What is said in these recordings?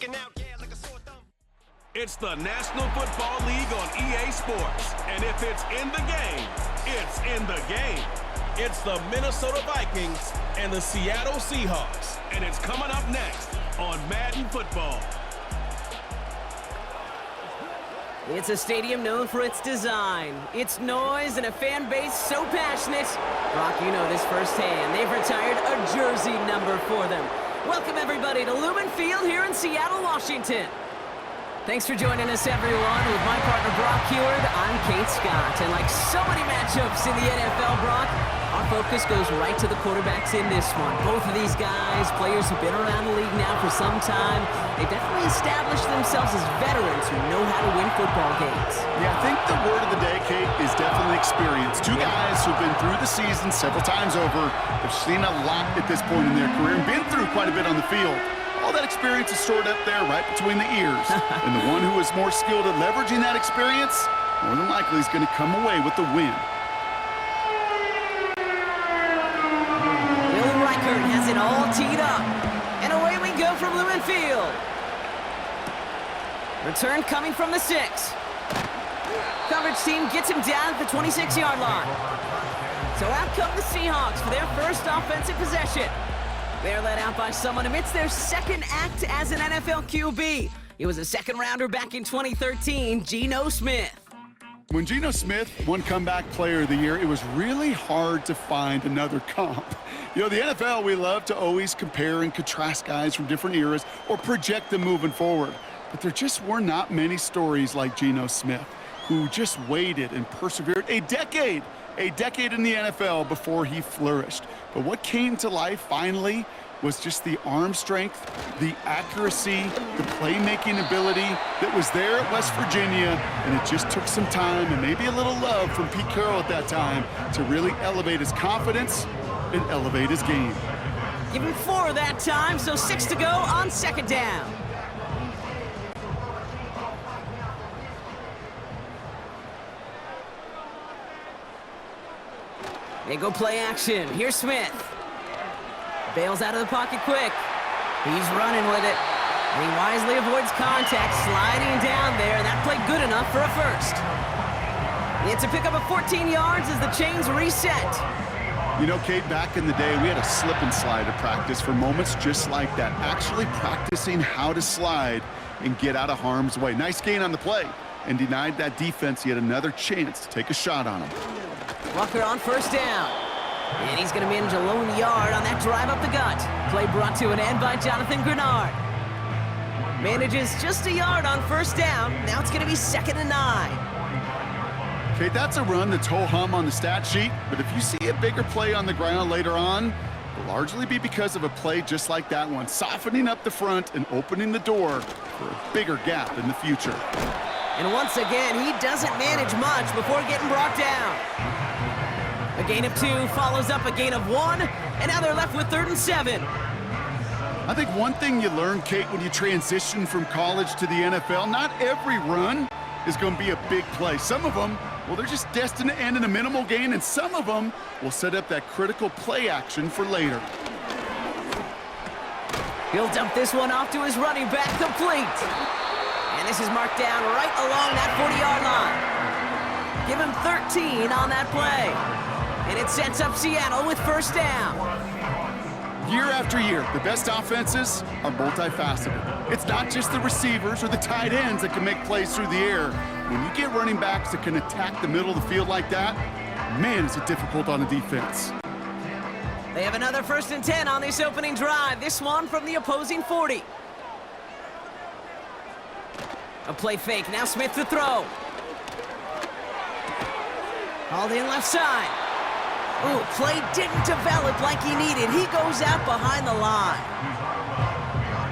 sticking out, yeah, like a sore thumb. It's the National Football League on EA Sports. And if it's in the game, it's in the game. It's the Minnesota Vikings and the Seattle Seahawks. And it's coming up next on Madden Football. It's a stadium known for its design, its noise, and a fan base so passionate. Brock, you know this firsthand. They've retired a jersey number for them. Welcome, everybody, to Lumen Field here in Seattle, Washington. Thanks for joining us, everyone. With my partner, Brock Heward, I'm Kate Scott. And like so many matchups in the NFL, Brock, our focus goes right to the quarterbacks in this one. Both of these guys, players who've been around the league now for some time, they've definitely established themselves as veterans who know how to win football games. Yeah, I think the word of the day, Kate, is definitely experience. Two guys who've been through the season several times over, have seen a lot at this point in their career, and been through quite a bit on the field. All that experience is stored up there right between the ears. And the one who is more skilled at leveraging that experience, more than likely is going to come away with the win. Has it all teed up. And away we go from Lumen Field. Return coming from the 6. Coverage team gets him down at the 26-yard line. So out come the Seahawks for their first offensive possession. They're led out by someone amidst their second act as an NFL QB. He was a second-rounder back in 2013, Geno Smith. When Geno Smith won Comeback Player of the Year, it was really hard to find another comp. You know, the NFL, we love to always compare and contrast guys from different eras or project them moving forward. But there just were not many stories like Geno Smith, who just waited and persevered a decade in the NFL before he flourished. But what came to life finally was just the arm strength, the accuracy, the playmaking ability that was there at West Virginia, and it just took some time and maybe a little love from Pete Carroll at that time to really elevate his confidence and elevate his game. Give him 4 that time, so 6 to go on second down. They go play action. Here's Smith. Bails out of the pocket quick. He's running with it. And he wisely avoids contact, sliding down there. That play good enough for a first. It's a pickup of 14 yards as the chains reset. You know, Kate, back in the day, we had a slip and slide at practice for moments just like that. Actually practicing how to slide and get out of harm's way. Nice gain on the play, and denied that defense yet another chance to take a shot on him. Walker on first down. And he's going to manage a lone yard on that drive up the gut. Play brought to an end by Jonathan Grenard. Manages just a yard on first down. Now it's going to be 2nd and 9. Okay, that's a run that's ho-hum on the stat sheet, but if you see a bigger play on the ground later on, it'll largely be because of a play just like that one, softening up the front and opening the door for a bigger gap in the future. And once again, he doesn't manage much before getting brought down. A gain of 2 follows up a gain of 1, and now they're left with 3rd and 7. I think one thing you learn, Kate, when you transition from college to the NFL, not every run is going to be a big play. Some of them, well, they're just destined to end in a minimal gain, and some of them will set up that critical play action for later. He'll dump this one off to his running back, complete. And this is marked down right along that 40-yard line. Give him 13 on that play. And it sets up Seattle with first down. Year after year, the best offenses are multifaceted. It's not just the receivers or the tight ends that can make plays through the air. When you get running backs that can attack the middle of the field like that, man, is it difficult on the defense. They have another 1st and 10 on this opening drive. This one from the opposing 40. A play fake. Now Smith to throw. Hauled in left side. Ooh, play didn't develop like he needed. He goes out behind the line.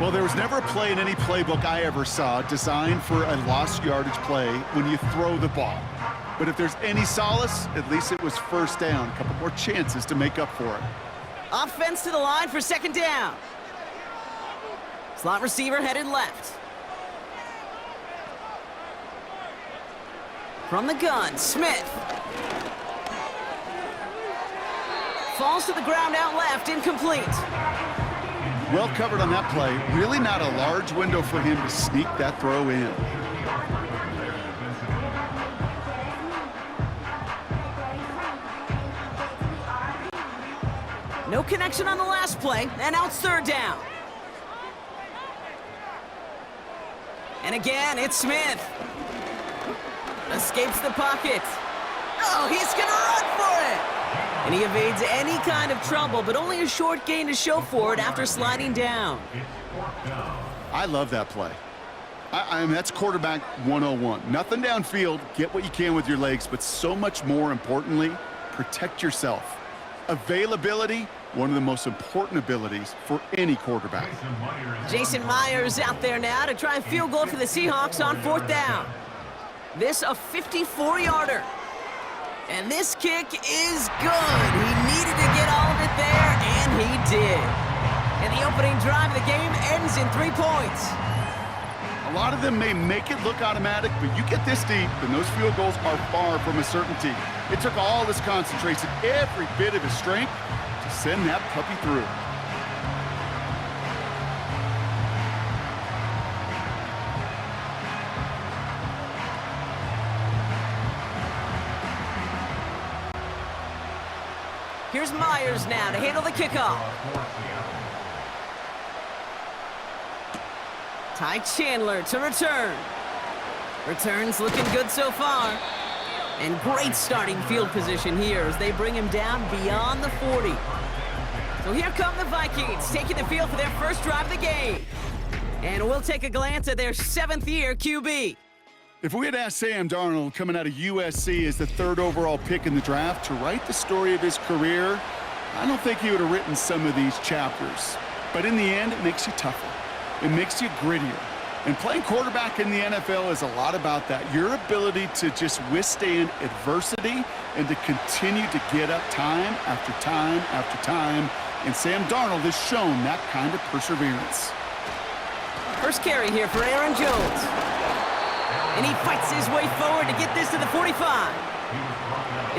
Well, there was never a play in any playbook I ever saw designed for a lost yardage play when you throw the ball. But if there's any solace, at least it was first down. A couple more chances to make up for it. Offense to the line for 2nd down. Slot receiver headed left. From the gun, Smith. Falls to the ground out left, incomplete. Well covered on that play. Really not a large window for him to sneak that throw in. No connection on the last play, and now it's third down. And again, it's Smith. Escapes the pocket. Oh, he's going to run for it! And he evades any kind of trouble, but only a short gain to show for it after sliding down. I love that play. I mean, that's quarterback 101. Nothing downfield, get what you can with your legs, but so much more importantly, protect yourself. Availability, one of the most important abilities for any quarterback. Jason Myers out there now to try a field goal for the Seahawks on fourth down. This a 54-yarder. And this kick is good. He needed to get all of it there, and he did. And the opening drive of the game ends in 3 points. A lot of them may make it look automatic, but you get this deep, and those field goals are far from a certainty. It took all his concentration, every bit of his strength, to send that puppy through. Here's Myers now to handle the kickoff. Ty Chandler to return. Returns looking good so far. And great starting field position here as they bring him down beyond the 40. So here come the Vikings, taking the field for their first drive of the game. And we'll take a glance at their 7th-year QB. If we had asked Sam Darnold coming out of USC as the 3rd overall pick in the draft to write the story of his career, I don't think he would have written some of these chapters. But in the end, it makes you tougher. It makes you grittier. And playing quarterback in the NFL is a lot about that. Your ability to just withstand adversity and to continue to get up time after time after time. And Sam Darnold has shown that kind of perseverance. First carry here for Aaron Jones. And he fights his way forward to get this to the 45.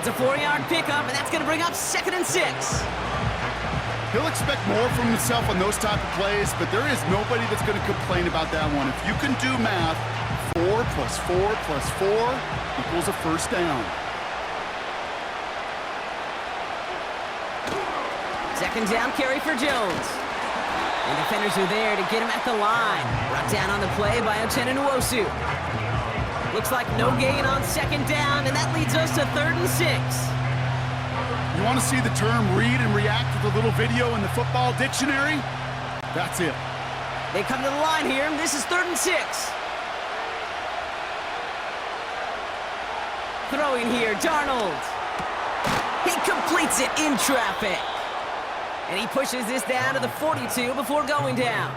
It's a 4-yard pickup, and that's going to bring up 2nd and 6. He'll expect more from himself on those type of plays, but there is nobody that's going to complain about that one. If you can do math, 4 + 4 + 4 equals a first down. 2nd down carry for Jones. And defenders are there to get him at the line. Brought down on the play by Uchenna Nwosu. Looks like no gain on 2nd down, and that leads us to 3rd and 6. You want to see the term read and react with a little video in the football dictionary? That's it. They come to the line here. This is 3rd and 6. Throwing here, Darnold. He completes it in traffic. And he pushes this down to the 42 before going down.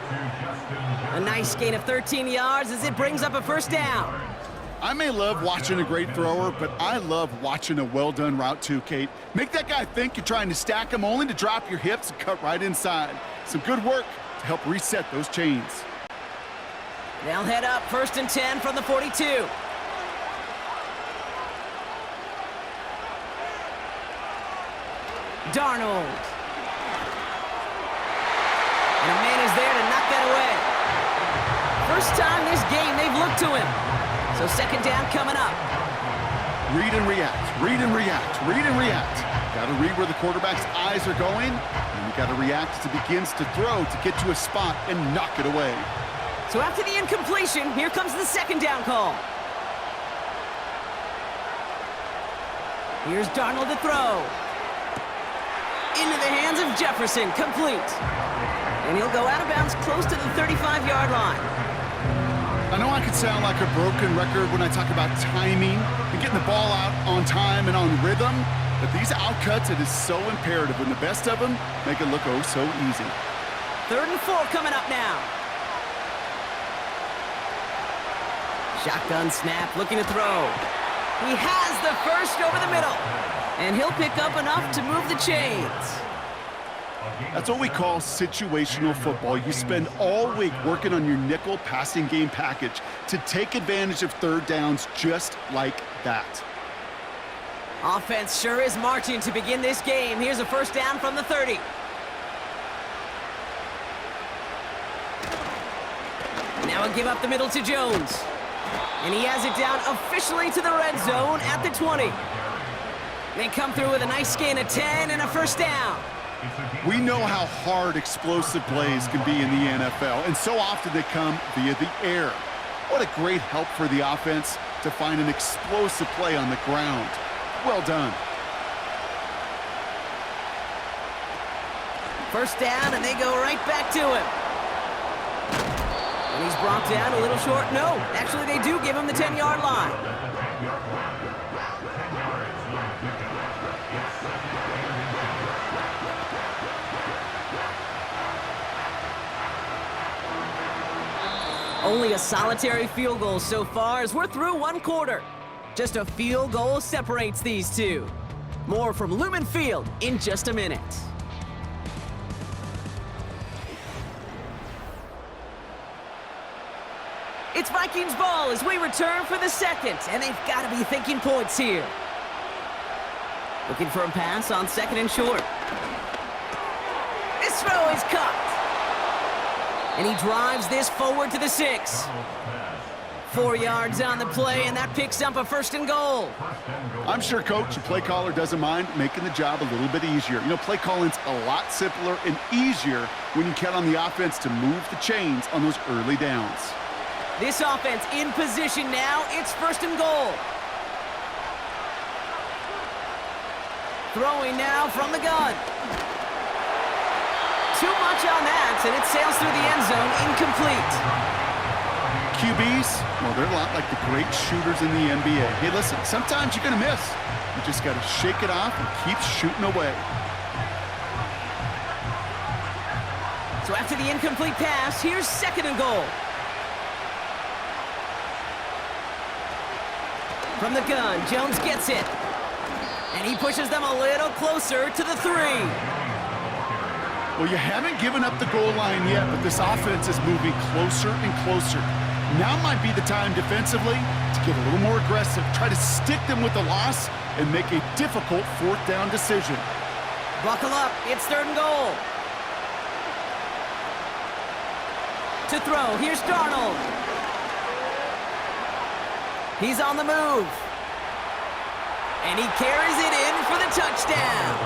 A nice gain of 13 yards as it brings up a first down. I may love watching a great thrower, but I love watching a well-done route too, Kate. Make that guy think you're trying to stack him only to drop your hips and cut right inside. Some good work to help reset those chains. They'll head up 1st and 10 from the 42. Darnold. And a man is there to knock that away. First time this game they've looked to him. So 2nd down coming up. Read and react, read and react, read and react. Got to read where the quarterback's eyes are going, and you got to react as he begins to throw to get to a spot and knock it away. So after the incompletion, here comes the 2nd down call. Here's Darnold to throw. Into the hands of Jefferson, complete. And he'll go out of bounds close to the 35-yard line. I know I could sound like a broken record when I talk about timing and getting the ball out on time and on rhythm, but these outcuts, it is so imperative, and the best of them make it look oh so easy. 3rd and 4 coming up now. Shotgun snap, looking to throw. He has the first over the middle, and he'll pick up enough to move the chains. That's what we call situational football. You spend all week working on your nickel passing game package to take advantage of 3rd downs just like that. Offense sure is marching to begin this game. Here's a first down from the 30. Now a give up the middle to Jones. And he has it down officially to the red zone at the 20. They come through with a nice gain of 10 and a first down. We know how hard explosive plays can be in the NFL, and so often they come via the air. What a great help for the offense to find an explosive play on the ground. Well done. First down, and they go right back to him. And he's brought down a little short. No, actually they do give him the 10-yard line. Only a solitary field goal so far as we're through one quarter. Just a field goal separates these two. More from Lumen Field in just a minute. It's Vikings ball as we return for the second, and they've got to be thinking points here. Looking for a pass on second and short. This throw is caught. And he drives this forward to the 6. 4 yards on the play, and that picks up a first and goal. I'm sure Coach, the play caller, doesn't mind making the job a little bit easier. You know, play calling's a lot simpler and easier when you count on the offense to move the chains on those early downs. This offense in position now. It's first and goal. Throwing now from the gun. Too much on that, and it sails through the end zone, incomplete. QBs, well, they're a lot like the great shooters in the NBA. Hey, listen, sometimes you're going to miss. You just got to shake it off and keep shooting away. So after the incomplete pass, here's second and goal. From the gun, Jones gets it. And he pushes them a little closer to the 3. Well, you haven't given up the goal line yet, but this offense is moving closer and closer. Now might be the time defensively to get a little more aggressive, try to stick them with the loss, and make a difficult fourth down decision. Buckle up, it's third and goal. To throw, here's Darnold. He's on the move. And he carries it in for the touchdown.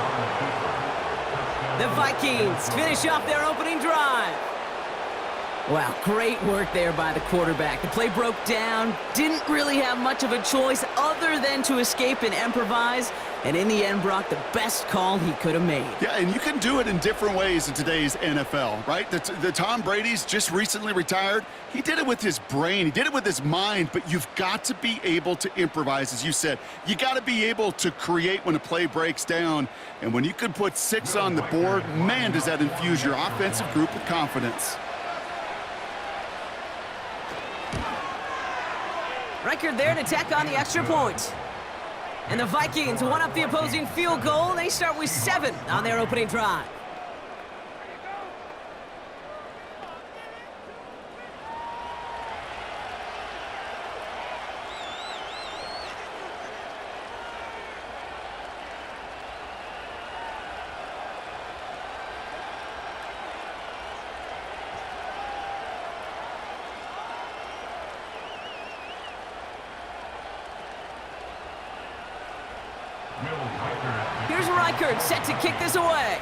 The Vikings finish off their opening drive. Wow, great work there by the quarterback. The play broke down, didn't really have much of a choice other than to escape and improvise, and in the end brought the best call he could have made. Yeah, and you can do it in different ways in today's NFL, right? The Tom Brady's just recently retired. He did it with his brain. He did it with his mind, but you've got to be able to improvise, as you said. You got to be able to create when a play breaks down, and when you can put 6 on the board, man, does that infuse your offensive group with confidence. Reichard there to tack on the extra point. And the Vikings one up the opposing field goal. They start with 7 on their opening drive. Here's Reichard set to kick this away.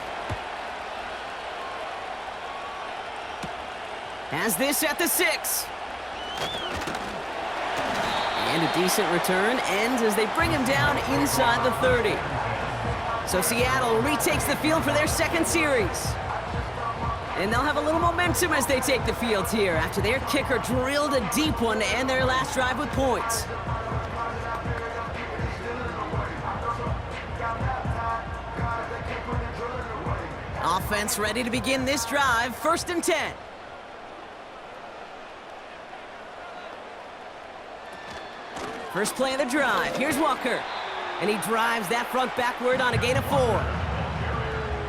Has this at the 6. And a decent return ends as they bring him down inside the 30. So Seattle retakes the field for their second series. And they'll have a little momentum as they take the field here after their kicker drilled a deep one to end their last drive with points. Offense ready to begin this drive, 1st and 10. First play of the drive, here's Walker. And he drives that front backward on a gain of 4.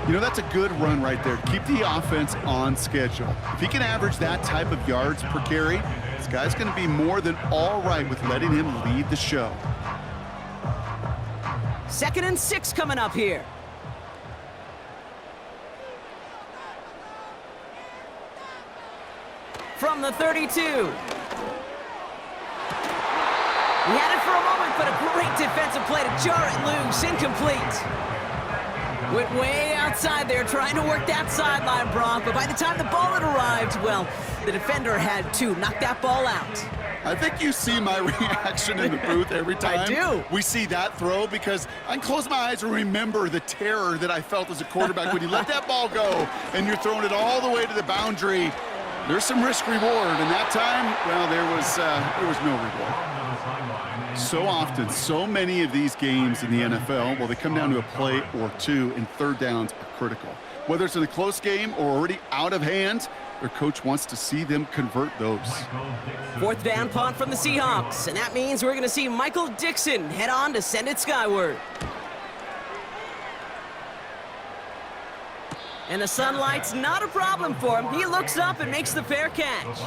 You know, that's a good run right there. Keep the offense on schedule. If he can average that type of yards per carry, this guy's going to be more than all right with letting him lead the show. 2nd and 6 coming up here. from the 32. He had it for a moment, but a great defensive play to jar it loose. Incomplete. Went way outside there trying to work that sideline, Brock, but by the time the ball had arrived, well, the defender had to knock that ball out. I think you see my reaction in the booth every time I do. we see that throw, because I can close my eyes and remember the terror that I felt as a quarterback when you let that ball go and you're throwing it all the way to the boundary. There's some risk-reward, and that time, well, there was no reward. So often, so many of these games in the NFL, well, they come down to a play or two, and third downs are critical. Whether it's in a close game or already out of hand, their coach wants to see them convert those. Fourth down punt from the Seahawks, and that means we're going to see Michael Dixon head on to send it skyward. And the sunlight's not a problem for him. He looks up and makes the fair catch.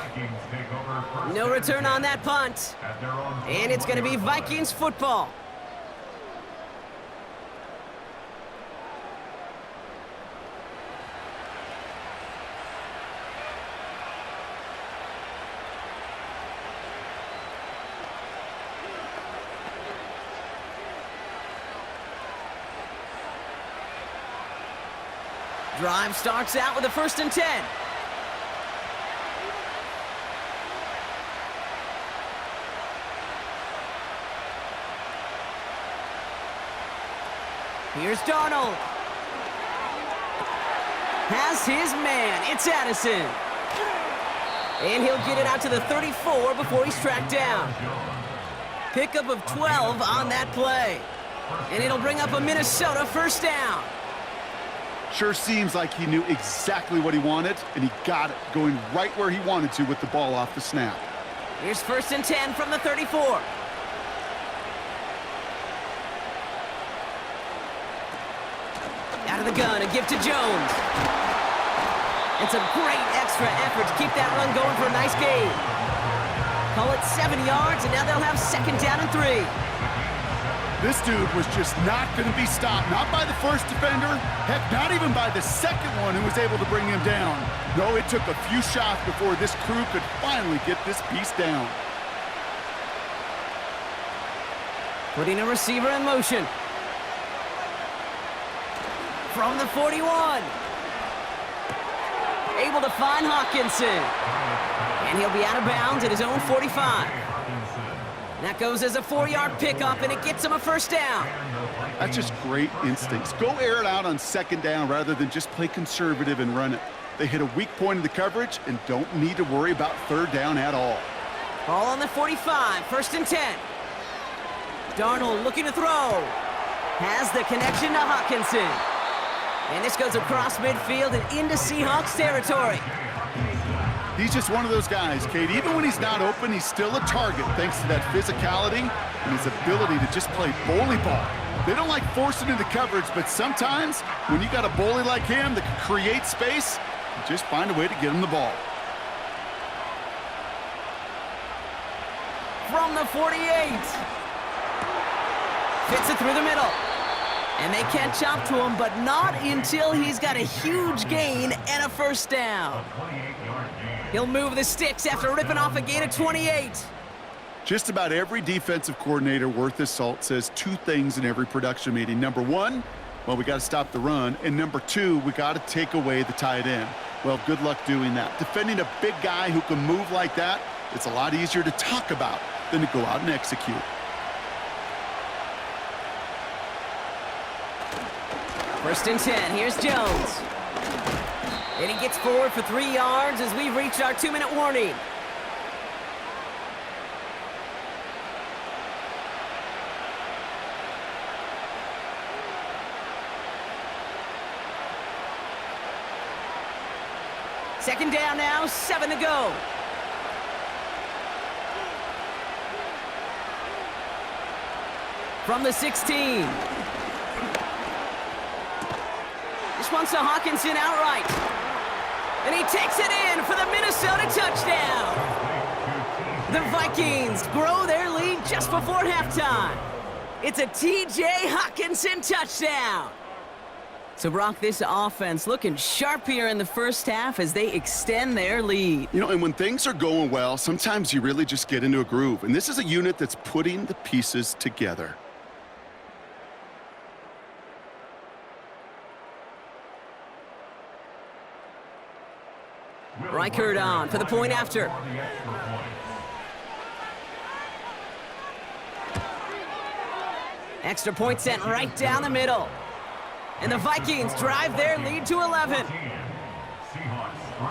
No return on that punt. And it's going to be Vikings football. Drive starts out with a 1st and 10. Here's Darnold. Has his man. It's Addison. And he'll get it out to the 34 before he's tracked down. Pickup of 12 on that play. And it'll bring up a Minnesota 1st down. Sure seems like he knew exactly what he wanted, and he got it, going right where he wanted to with the ball off the snap. Here's 1st and 10 from the 34. Out of the gun, a give to Jones. It's a great extra effort to keep that run going for a nice gain. Call it 7 yards, and now they'll have 2nd down and 3. This dude was just not going to be stopped, not by the first defender, heck, not even by the second one who was able to bring him down. No, it took a few shots before this crew could finally get this piece down. Putting a receiver in motion. From the 41. Able to find Hawkinson. And he'll be out of bounds at his own 45. That goes as a 4-yard pickup, and it gets him a 1st down. That's just great instincts. Go air it out on 2nd down rather than just play conservative and run it. They hit a weak point in the coverage and don't need to worry about 3rd down at all. Ball on the 45, 1st and 10. Darnold looking to throw. Has the connection to Hawkinson. And this goes across midfield and into Seahawks territory. He's just one of those guys, Kate. Even when he's not open, he's still a target thanks to that physicality and his ability to just play bully ball. They don't like forcing into coverage, but sometimes when you got a bully like him that can create space, you just find a way to get him the ball. From the 48. Fits it through the middle. And they catch up to him, but not until he's got a huge gain and a 1st down. He'll move the sticks after ripping off a gain of 28. Just about every defensive coordinator worth his salt says 2 things in every production meeting. Number 1, well, we got to stop the run. And number 2, we got to take away the tight end. Well, good luck doing that. Defending a big guy who can move like that, it's a lot easier to talk about than to go out and execute. First and 10, here's Jones. And he gets forward for 3 yards as we've reached our 2-minute warning. Second down now, 7 to go. From the 16. This one's to Hawkinson outright. And he takes it in for the Minnesota touchdown. The Vikings grow their lead just before halftime. It's a T.J. Hawkinson touchdown. So, Brock, this offense looking sharp here in the first half as they extend their lead. You know, and when things are going well, sometimes you really just get into a groove. And this is a unit that's putting the pieces together. Reichert on for the point after. Extra point sent right down the middle. And the Vikings drive their lead to 11. Seahawks 3.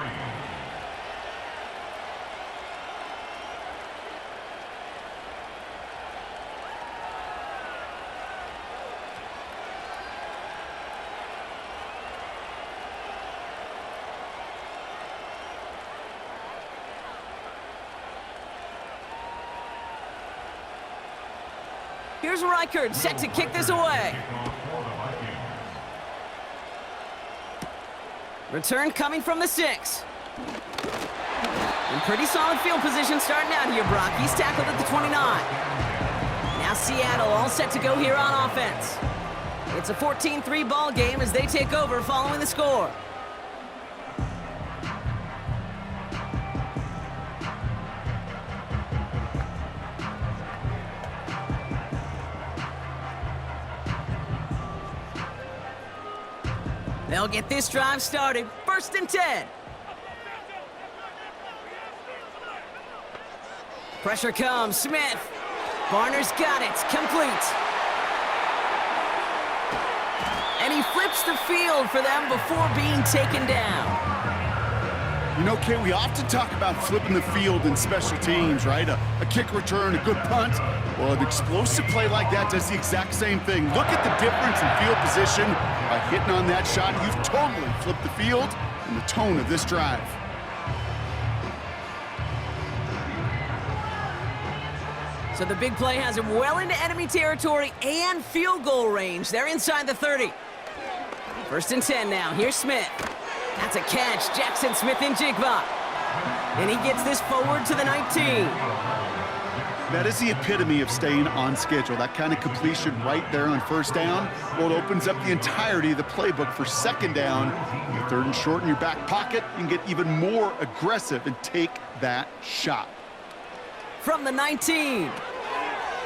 Here's Reichert set to kick this away. Return coming from the 6. In pretty solid field position starting out here, Brock. He's tackled at the 29. Now Seattle all set to go here on offense. It's a 14-3 ball game as they take over following the score. They'll get this drive started. 1st and 10. Pressure comes. Smith. Barner's got it. Complete. And he flips the field for them before being taken down. You know, Kate, we often talk about flipping the field in special teams, right? A kick return, a good punt. Well, an explosive play like that does the exact same thing. Look at the difference in field position. By hitting on that shot, you've totally flipped the field and the tone of this drive. So the big play has him well into enemy territory and field goal range. They're inside the 30. 1st and 10 now. Here's Smith. That's a catch. Jackson Smith in Jigba. And he gets this forward to the 19. That is the epitome of staying on schedule. That kind of completion right there on 1st down. Well, it opens up the entirety of the playbook for 2nd down. 3rd and short in your back pocket, you can get even more aggressive and take that shot. From the 19,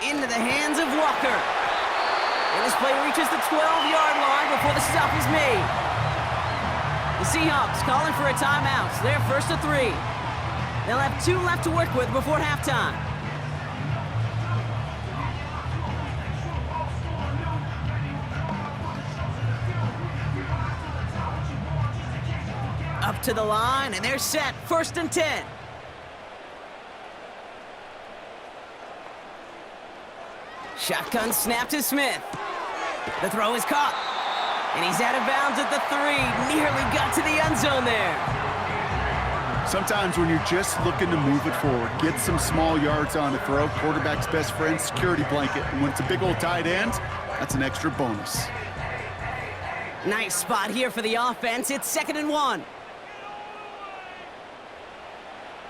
into the hands of Walker. And this play reaches the 12-yard line before the stop is made. The Seahawks calling for a timeout. They're 1st and 3. They'll have 2 left to work with before halftime. Up to the line, and they're set. 1st and 10. Shotgun snap to Smith. The throw is caught. And he's out of bounds at the 3. Nearly got to the end zone there. Sometimes when you're just looking to move it forward, get some small yards on the throw, quarterback's best friend, security blanket. And when it's a big old tight end, that's an extra bonus. Nice spot here for the offense. It's 2nd and 1.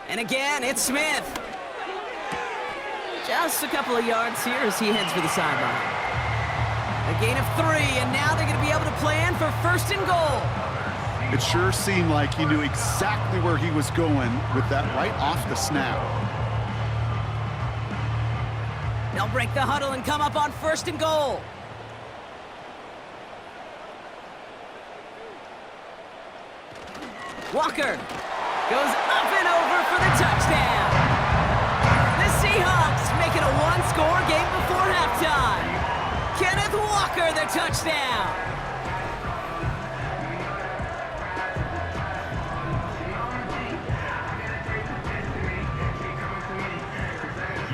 And again, it's Smith. Just a couple of yards here as he heads for the sideline. A gain of 3, and now they're going to be able to plan for 1st and goal. It sure seemed like he knew exactly where he was going with that right off the snap. They'll break the huddle and come up on 1st and goal. Walker goes up and over for the touchdown. The Seahawks make it a 1-score game before halftime. Kenneth Walker, the touchdown.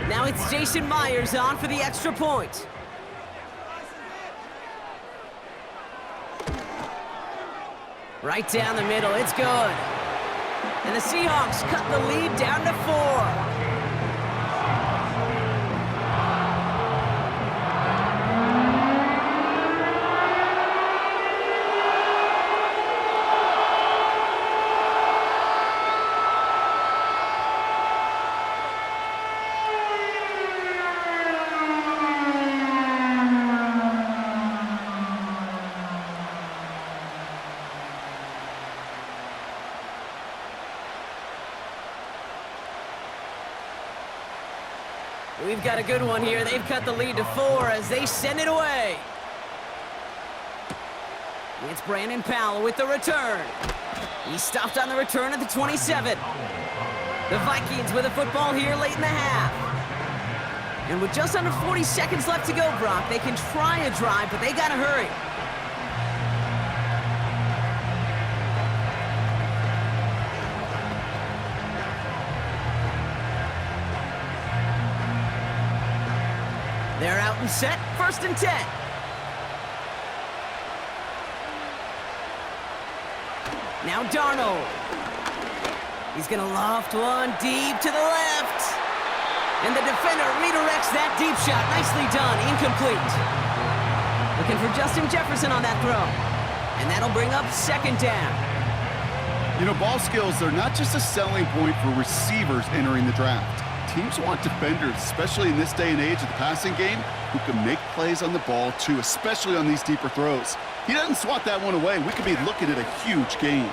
Now it's Jason Myers on for the extra point. Right down the middle, it's good. And the Seahawks cut the lead down to 4. We've got a good one here. They've cut the lead to 4 as they send it away. It's Brandon Powell with the return. He stopped on the return at the 27. The Vikings with the football here late in the half. And with just under 40 seconds left to go, Brock, they can try a drive, but they got to hurry. They're out and set, 1st and 10. Now Darnold. He's going to loft one deep to the left. And the defender redirects that deep shot. Nicely done, incomplete. Looking for Justin Jefferson on that throw. And that'll bring up 2nd down. You know, ball skills, they're not just a selling point for receivers entering the draft. Teams want defenders, especially in this day and age of the passing game, who can make plays on the ball, too, especially on these deeper throws. He doesn't swat that one away. We could be looking at a huge game.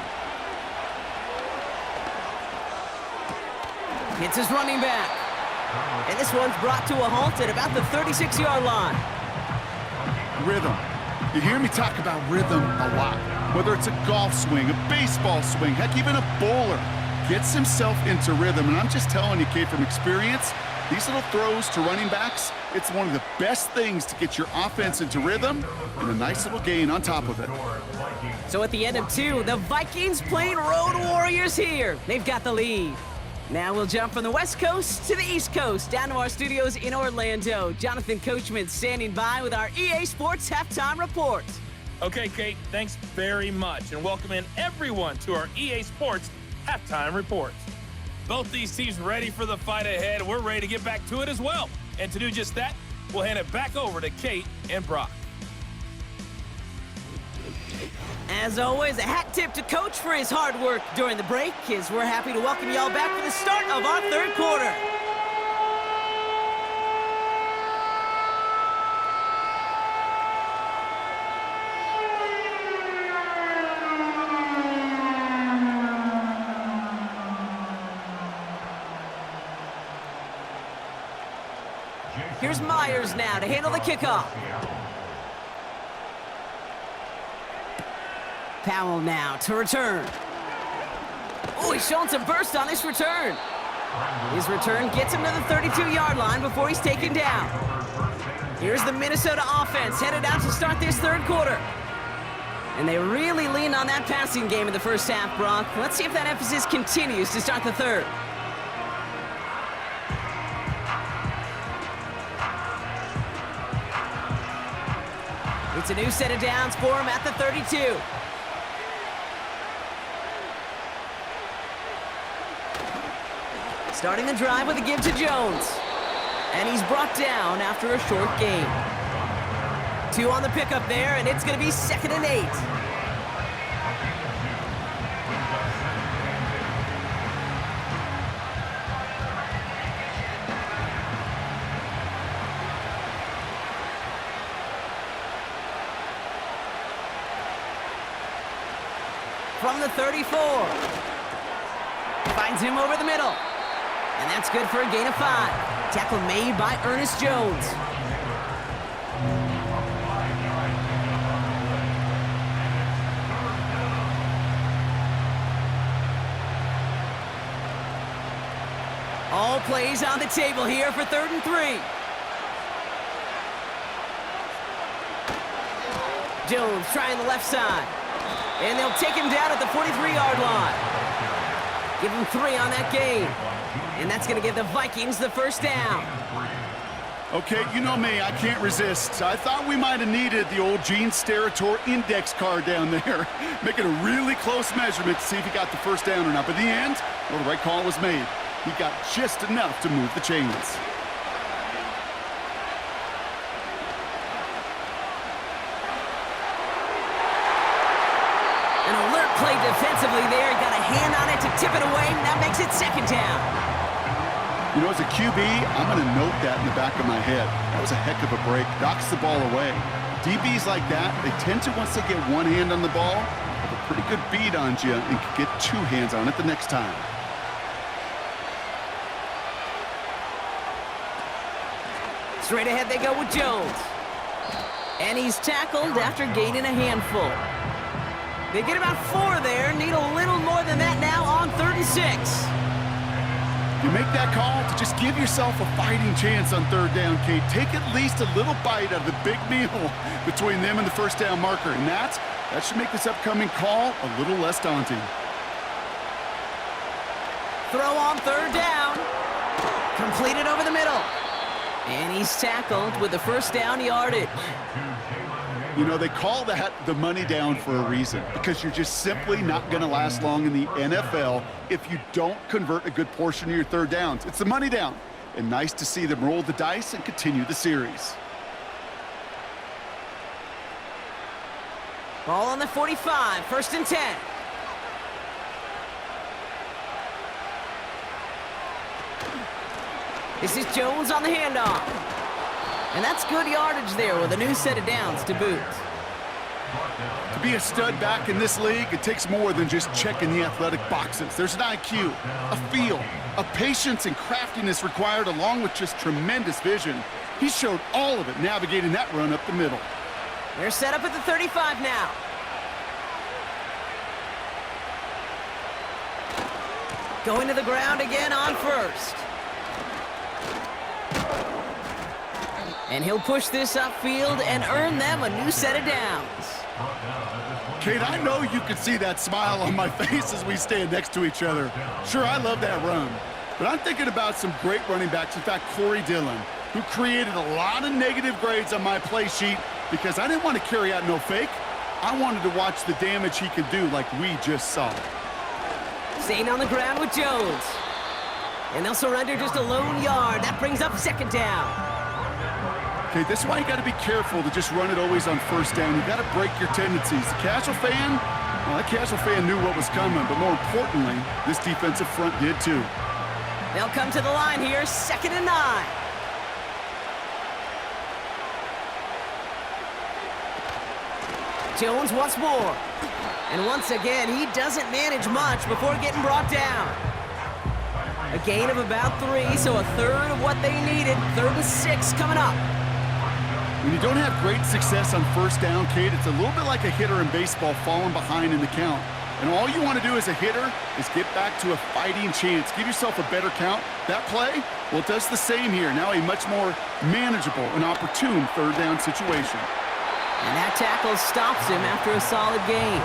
Hits his running back. And this one's brought to a halt at about the 36-yard line. Rhythm. You hear me talk about rhythm a lot. Whether it's a golf swing, a baseball swing, heck, even a bowler gets himself into rhythm. And I'm just telling you, Kate, from experience, these little throws to running backs, it's one of the best things to get your offense into rhythm and a nice little gain on top of it. So at the end of 2, the Vikings playing Road Warriors here. They've got the lead. Now we'll jump from the West Coast to the East Coast, down to our studios in Orlando. Jonathan Coachman standing by with our EA Sports Halftime Report. Okay, Kate, thanks very much, and welcome in everyone to our EA Sports Halftime Report. Both these teams ready for the fight ahead. We're ready to get back to it as well. And to do just that, we'll hand it back over to Kate and Brock. As always, a hat tip to Coach for his hard work during the break, as we're happy to welcome y'all back for the start of our 3rd quarter. Here's Myers now to handle the kickoff. Powell now to return. Oh, he's showing some burst on this return. His return gets him to the 32-yard line before he's taken down. Here's the Minnesota offense headed out to start this 3rd quarter. And they really leaned on that passing game in the first half, Brock. Let's see if that emphasis continues to start the 3rd. It's a new set of downs for him at the 32. Starting the drive with a give to Jones. And he's brought down after a short gain. 2 on the pickup there, and it's going to be 2nd and 8. From the 34. Finds him over the middle. And that's good for a gain of 5. Tackle made by Ernest Jones. All plays on the table here for 3rd and 3. Jones trying the left side. And they'll take him down at the 43-yard line. Give him 3 on that gain. And that's going to give the Vikings the 1st down. Okay, you know me, I can't resist. I thought we might have needed the old Gene Steratore index card down there. Make it a really close measurement to see if he got the 1st down or not. But in the end, well, the right call was made. He got just enough to move the chains. An alert play defensively there. Got a hand on it to tip it away. That makes it 2nd down. You know, as a QB, I'm going to note that in the back of my head. That was a heck of a break. Knocks the ball away. DBs like that, they tend to, once they get one hand on the ball, have a pretty good beat on you and can get 2 hands on it the next time. Straight ahead they go with Jones. And he's tackled after gaining a handful. They get about 4 there, need a little more than that now on 3rd and 6. You make that call to just give yourself a fighting chance on 3rd down, Kate. Take at least a little bite out of the big meal between them and the 1st down marker. And that should make this upcoming call a little less daunting. Throw on 3rd down. Completed over the middle. And he's tackled with the 1st down yardage. You know, they call that the money down for a reason, because you're just simply not going to last long in the NFL if you don't convert a good portion of your 3rd downs. It's the money down. And nice to see them roll the dice and continue the series. Ball on the 45, 1st and 10. This is Jones on the handoff. And that's good yardage there with a new set of downs to boot. To be a stud back in this league, it takes more than just checking the athletic boxes. There's an IQ, a feel, a patience and craftiness required, along with just tremendous vision. He showed all of it navigating that run up the middle. They're set up at the 35 now. Going to the ground again on 1st. And he'll push this upfield and earn them a new set of downs. Kate, I know you can see that smile on my face as we stand next to each other. Sure, I love that run. But I'm thinking about some great running backs. In fact, Corey Dillon, who created a lot of negative grades on my play sheet because I didn't want to carry out no fake. I wanted to watch the damage he could do like we just saw. Staying on the ground with Jones. And they'll surrender just a lone yard. That brings up 2nd down. Okay, this is why you got to be careful to just run it always on 1st down. You got to break your tendencies. The casual fan, well, that casual fan knew what was coming, but more importantly, this defensive front did too. They'll come to the line here, 2nd and 9. Jones once more. And once again, he doesn't manage much before getting brought down. A gain of about 3, so a 1/3 of what they needed. 3rd and 6 coming up. When you don't have great success on 1st down, Kate, it's a little bit like a hitter in baseball falling behind in the count. And all you want to do as a hitter is get back to a fighting chance. Give yourself a better count. That play, well, it does the same here. Now a much more manageable and opportune 3rd down situation. And that tackle stops him after a solid gain.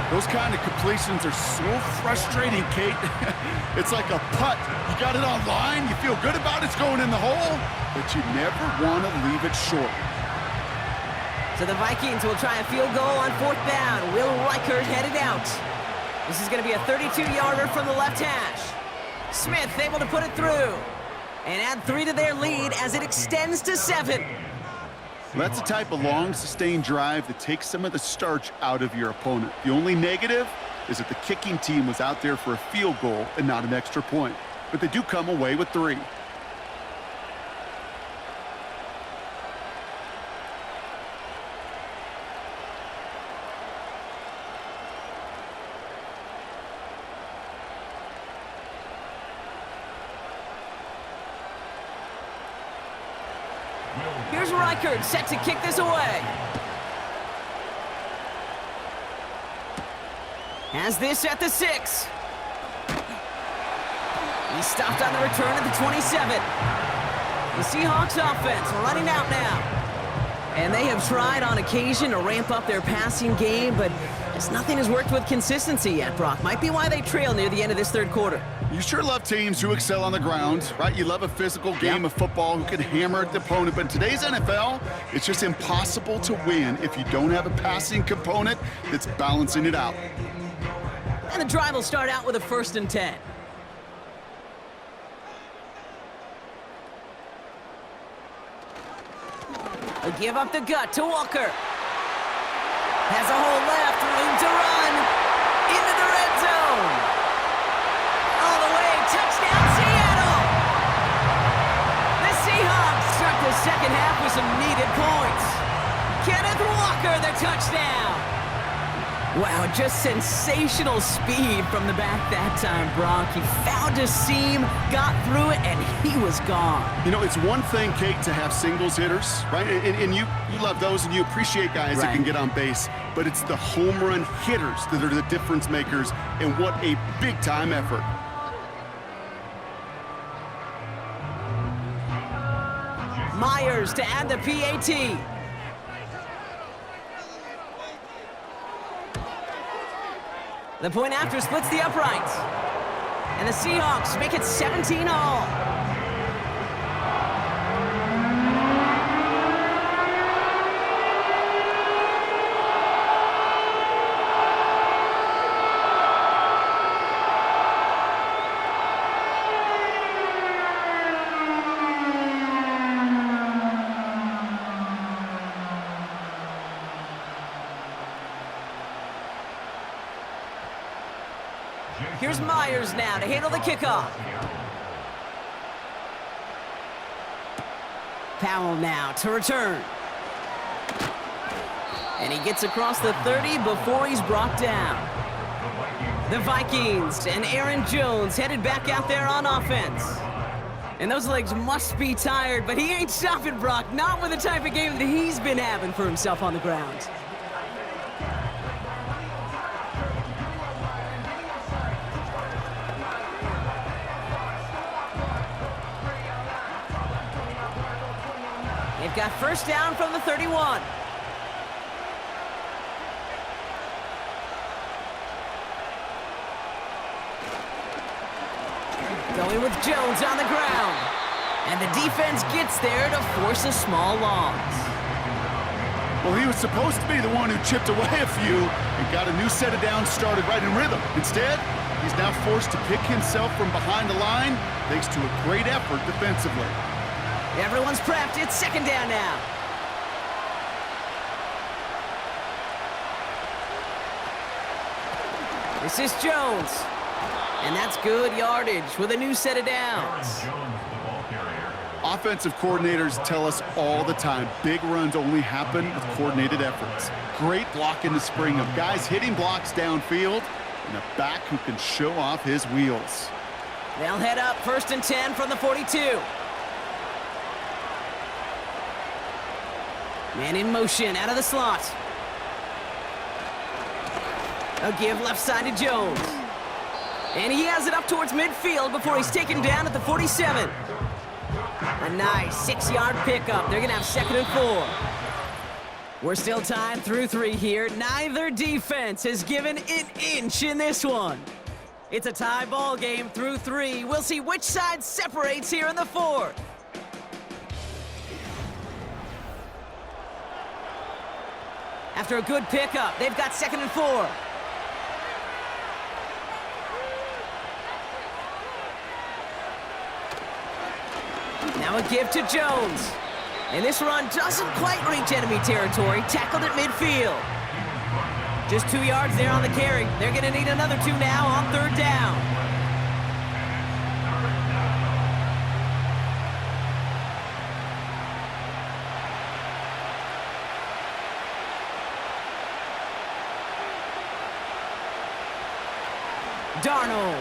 Those kind of completions are so frustrating, Kate. It's like a putt. You got it on line, you feel good about it's going in the hole, but you never want to leave it short. So the Vikings will try a field goal on 4th down. Will Reichert headed out. This is going to be a 32-yarder from the left hash. Smith able to put it through and add 3 to their lead as it extends to 7. Well, that's the type of long, sustained drive that takes some of the starch out of your opponent. The only negative is that the kicking team was out there for a field goal and not an extra point. But they do come away with 3. Here's Reichert set to kick this away. Has this at the 6. He's stopped on the return at the 27. The Seahawks offense running out now. And they have tried on occasion to ramp up their passing game, but just nothing has worked with consistency yet, Brock. Might be why they trail near the end of this 3rd quarter. You sure love teams who excel on the ground, right? You love a physical game of football who can hammer at the opponent. But in today's NFL, it's just impossible to win if you don't have a passing component that's balancing it out. And the drive will start out with a 1st and 10. They give up the gut to Walker. Has a hole left, room to run. Into the red zone. All the way, touchdown Seattle. The Seahawks start the 2nd half with some needed points. Kenneth Walker, the touchdown. Wow, just sensational speed from the back that time, Brock. He found a seam, got through it, and he was gone. You know, it's one thing, Kate, to have singles hitters, right? And you love those, and you appreciate guys that can get on base. But it's the home run hitters that are the difference makers, and what a big-time effort. Myers to add the PAT. The point after splits the uprights. And the Seahawks make it 17 all. Here's Myers now to handle the kickoff. Powell now to return. And he gets across the 30 before he's brought down. The Vikings and Aaron Jones headed back out there on offense. And those legs must be tired, but he ain't stopping, Brock. Not with the type of game that he's been having for himself on the ground. They've got first down from the 31. Going with Jones on the ground. And the defense gets there to force a small loss. Well, he was supposed to be the one who chipped away a few and got a new set of downs started right in rhythm. Instead, he's now forced to pick himself from behind the line thanks to a great effort defensively. Everyone's prepped. It's second down now. This is Jones. And that's good yardage with a new set of downs. Offensive coordinators tell us all the time, big runs only happen with coordinated efforts. Great block in the spring of guys hitting blocks downfield and a back who can show off his wheels. They'll head up first and 10 from the 42. Man in motion out of the slot. A give left side to Jones. And he has it up towards midfield before he's taken down at the 47. A nice 6-yard pickup. They're going to have second and 4. We're still tied through 3 here. Neither defense has given an inch in this one. It's a tie ball game through 3. We'll see which side separates here in the 4th. After a good pickup, they've got second and 4. Now a give to Jones. And this run doesn't quite reach enemy territory. Tackled at midfield. Just 2 yards there on the carry. They're going to need another 2 now on third down. Darnold.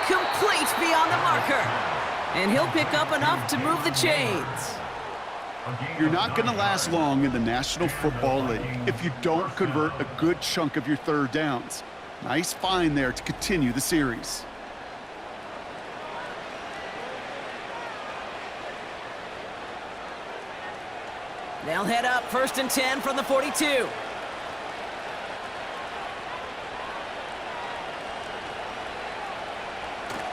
Complete beyond the marker. And he'll pick up enough to move the chains. You're not going to last long in the National Football League if you don't convert a good chunk of your third downs. Nice find there to continue the series. They'll head up first and 10 from the 42.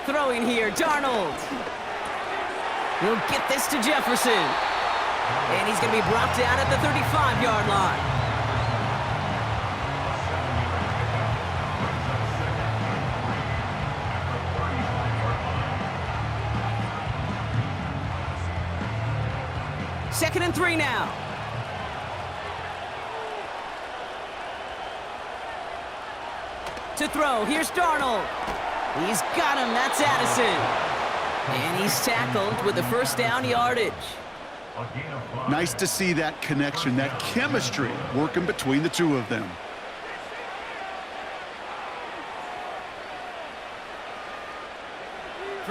Throwing here, Darnold. He'll get this to Jefferson. And he's going to be brought down at the 35-yard line. Second and 3 now. To throw, here's Darnold. He's got him, that's Addison. And he's tackled with the first down yardage. Nice to see that connection, that chemistry working between the two of them.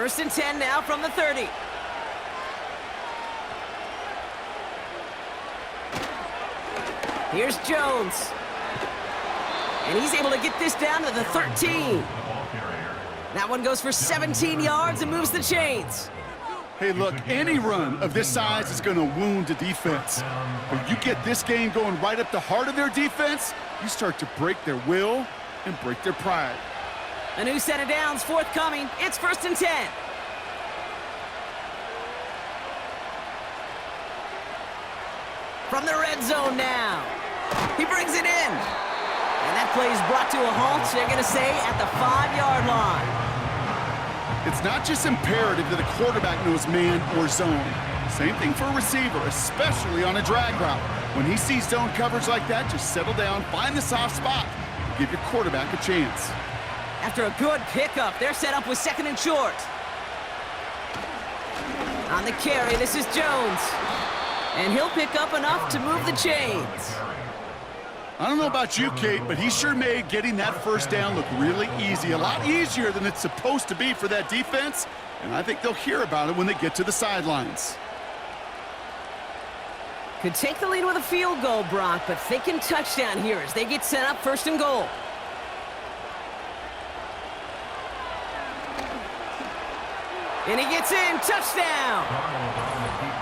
First and 10 now from the 30. Here's Jones. And he's able to get this down to the 13. That one goes for 17 yards and moves the chains. Hey, look, any run of this size is going to wound the defense. But you get this game going right up the heart of their defense, you start to break their will and break their pride. A new set of downs forthcoming. It's first and 10. From the red zone now. He brings it in. And that play is brought to a halt, they're going to say, at the 5-yard line. It's not just imperative that a quarterback knows man or zone. Same thing for a receiver, especially on a drag route. When he sees zone coverage like that, just settle down, find the soft spot, and give your quarterback a chance. After a good pickup, they're set up with second and short. On the carry, this is Jones. And he'll pick up enough to move the chains. I don't know about you, Kate, but he sure made getting that first down look really easy. A lot easier than it's supposed to be for that defense. And I think they'll hear about it when they get to the sidelines. Could take the lead with a field goal, Brock, but thinking touchdown here as they get set up first and goal. And he gets in, touchdown!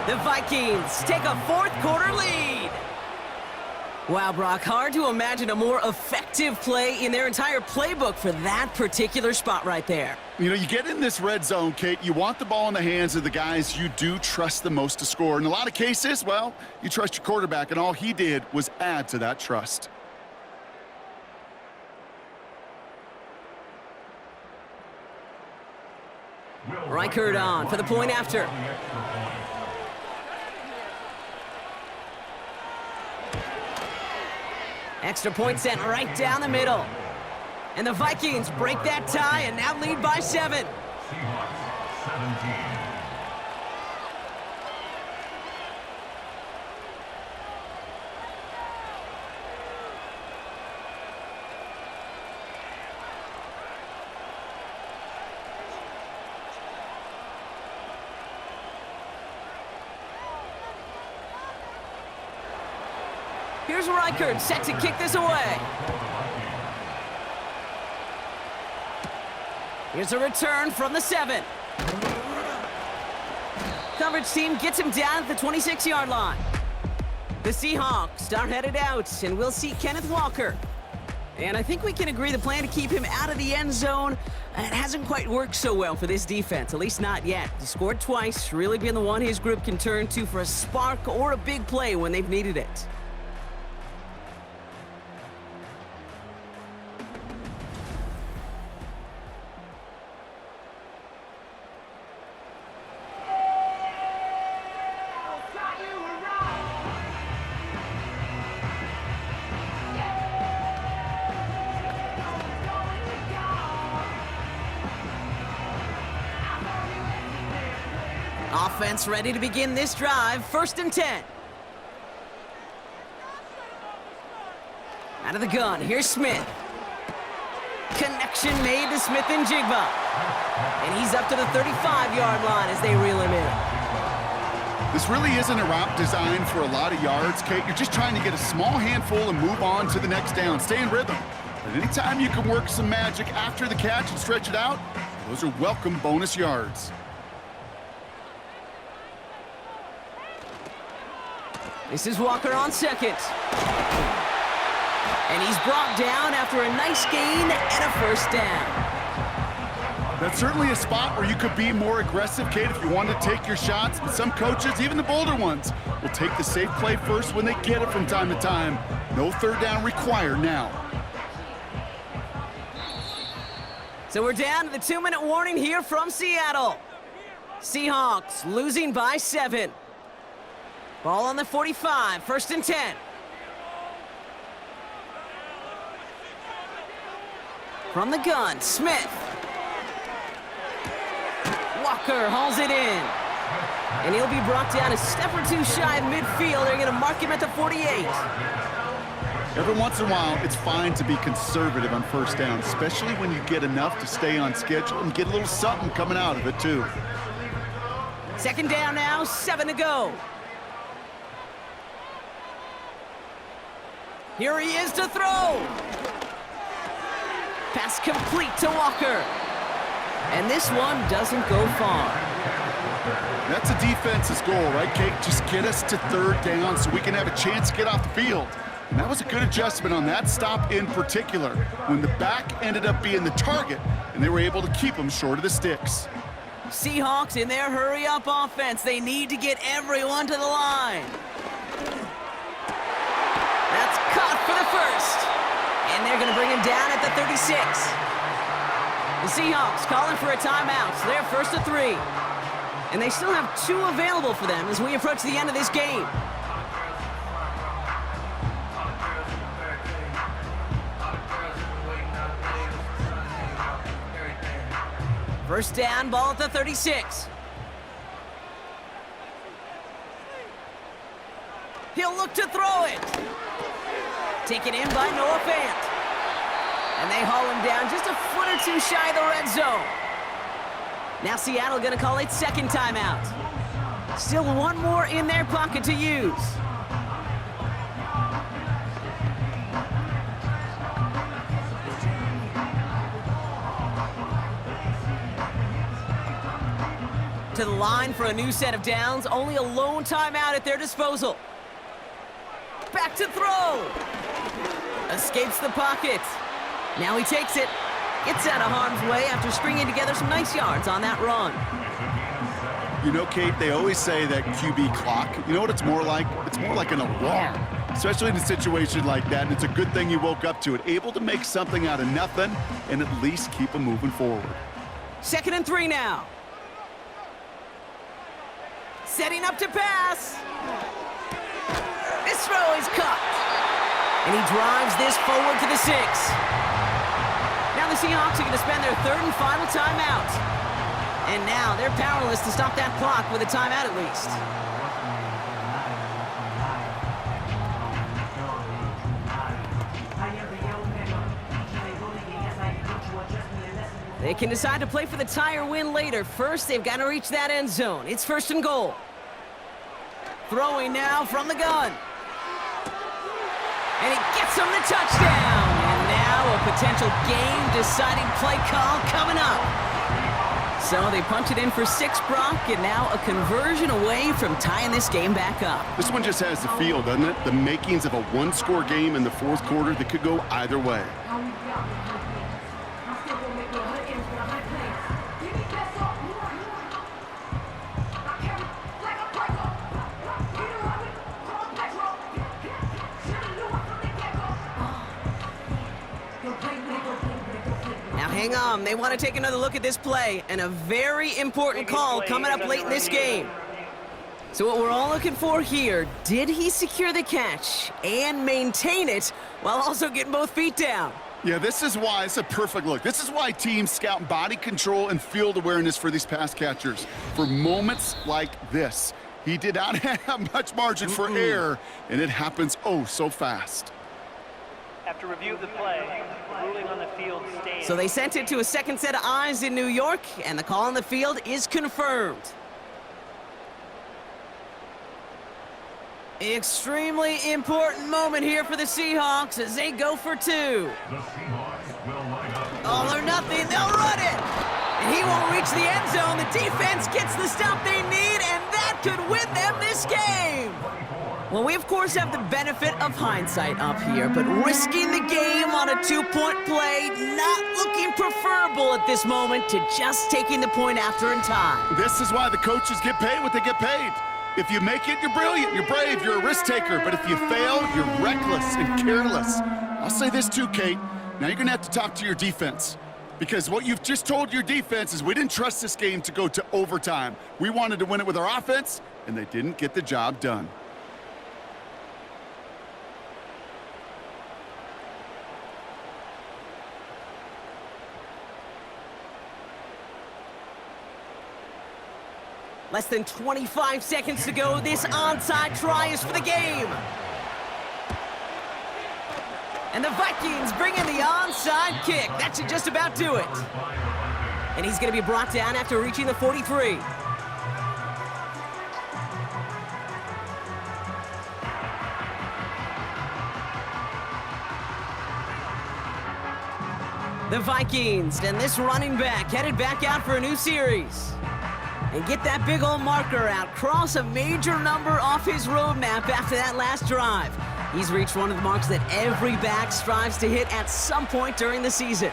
The Vikings take a fourth-quarter lead. Wow, Brock, hard to imagine a more effective play in their entire playbook for that particular spot right there. You know, you get in this red zone, Kate, you want the ball in the hands of the guys you do trust the most to score. In a lot of cases, well, you trust your quarterback, and all he did was add to that trust. Reichert on for the point after. Extra point sent right down the middle. And the Vikings break that tie and now lead by 7. Seahawks 17. Here's Reichert set to kick this away. Here's a return from the 7. Coverage team gets him down at the 26-yard line. The Seahawks are headed out, and we'll see Kenneth Walker. And I think we can agree the plan to keep him out of the end zone, it hasn't quite worked so well for this defense, at least not yet. He scored twice, really been the one his group can turn to for a spark or a big play when they've needed it. Offense ready to begin this drive. First and 10. Out of the gun, here's Smith. Connection made to Smith and Jigba. And he's up to the 35-yard line as they reel him in. This really isn't a route designed for a lot of yards, Kate. You're just trying to get a small handful and move on to the next down. Stay in rhythm. But anytime you can work some magic after the catch and stretch it out, those are welcome bonus yards. This is Walker on second. And he's brought down after a nice gain and a first down. That's certainly a spot where you could be more aggressive, Kate, if you want to take your shots. But some coaches, even the bolder ones, will take the safe play first when they get it from time to time. No third down required now. So we're down to the 2-minute warning here from Seattle. Seahawks losing by 7. Ball on the 45, first and 10. From the gun, Smith. Walker hauls it in. And he'll be brought down a step or two shy of midfield. They're going to mark him at the 48. Every once in a while, it's fine to be conservative on first down, especially when you get enough to stay on schedule and get a little something coming out of it, too. Second down now, 7 to go. Here he is to throw. Pass complete to Walker. And this one doesn't go far. That's a defense's goal, right, Kate? Just get us to third down so we can have a chance to get off the field. And that was a good adjustment on that stop in particular, when the back ended up being the target, and they were able to keep them short of the sticks. Seahawks in their hurry-up offense. They need to get everyone to the line. That's caught for the first. And they're going to bring him down at the 36. The Seahawks calling for a timeout. So they're first to 3. And they still have 2 available for them as we approach the end of this game. First down, ball at the 36. He'll look to throw it. Taken in by Noah Fant. And they haul him down just a foot or 2 shy of the red zone. Now Seattle going to call it second timeout. Still 1 more in their pocket to use. To the line for a new set of downs. Only a lone timeout at their disposal. Back to throw. Escapes the pocket. Now he takes it. Gets out of harm's way after stringing together some nice yards on that run. You know, Kate, they always say that QB clock, you know what it's more like? It's more like an alarm, especially in a situation like that, and it's a good thing you woke up to it. Able to make something out of nothing and at least keep them moving forward. 2nd and 3 now. Setting up to pass. This throw is caught. And he drives this forward to the 6. Now the Seahawks are going to spend their 3rd and final timeout. And now they're powerless to stop that clock with a timeout at least. They can decide to play for the tie or win later. First, they've got to reach that end zone. It's 1st and goal. Throwing now from the gun. And he gets him the touchdown. And now a potential game-deciding play call coming up. So they punch it in for 6, Brock, and now a conversion away from tying this game back up. This one just has the feel, doesn't it? The makings of a 1-score game in the 4th quarter that could go either way. Hang on, they want to take another look at this play, and a very important call coming up late in this game. So what we're all looking for here, did he secure the catch and maintain it while also getting both feet down? Yeah, this is why it's a perfect look. This is why teams scout body control and field awareness for these pass catchers. For moments like this, he did not have much margin for error, and it happens oh so fast. After review of the play, ruling on the field stands. So they sent it to a second set of eyes in New York, and the call on the field is confirmed. Extremely important moment here for the Seahawks as they go for 2. The Seahawks will line up. All or nothing, they'll run it. And he won't reach the end zone. The defense gets the stop they need, and that could win them this game. Well, we, of course, have the benefit of hindsight up here, but risking the game on a 2-point play, not looking preferable at this moment to just taking the point after in time. This is why the coaches get paid what they get paid. If you make it, you're brilliant, you're brave, you're a risk taker. But if you fail, you're reckless and careless. I'll say this too, Kate. Now you're going to have to talk to your defense. Because what you've just told your defense is we didn't trust this game to go to overtime. We wanted to win it with our offense, and they didn't get the job done. Less than 25 seconds to go. This onside try is for the game. And the Vikings bring in the onside kick. That should just about do it. And he's going to be brought down after reaching the 43. The Vikings and this running back headed back out for a new series. And get that big old marker out. Cross a major number off his roadmap after that last drive. He's reached one of the marks that every back strives to hit at some point during the season.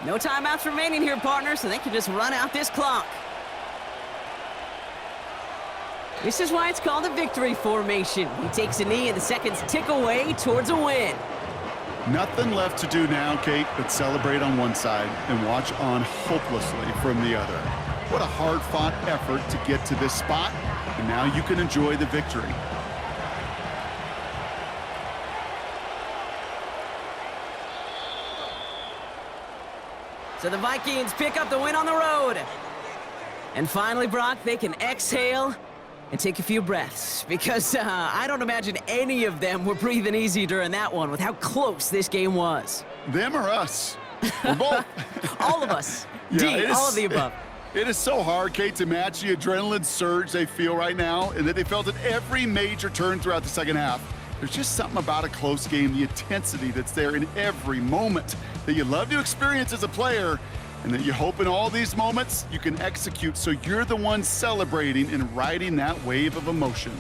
No timeouts remaining here, partner, so they can just run out this clock. This is why it's called a victory formation. He takes a knee and the seconds tick away towards a win. Nothing left to do now, Kate, but celebrate on one side and watch on hopelessly from the other. What a hard-fought effort to get to this spot, and now you can enjoy the victory. So the Vikings pick up the win on the road. And finally, Brock, they can exhale and take a few breaths, because I don't imagine any of them were breathing easy during that one with how close this game was. Them or us? We're both. All of us. Yeah, All of the above. It is so hard, Kate, to match the adrenaline surge they feel right now and that they felt at every major turn throughout the second half. There's just something about a close game, the intensity that's there in every moment that you love to experience as a player, and that you hope in all these moments you can execute so you're the one celebrating and riding that wave of emotion.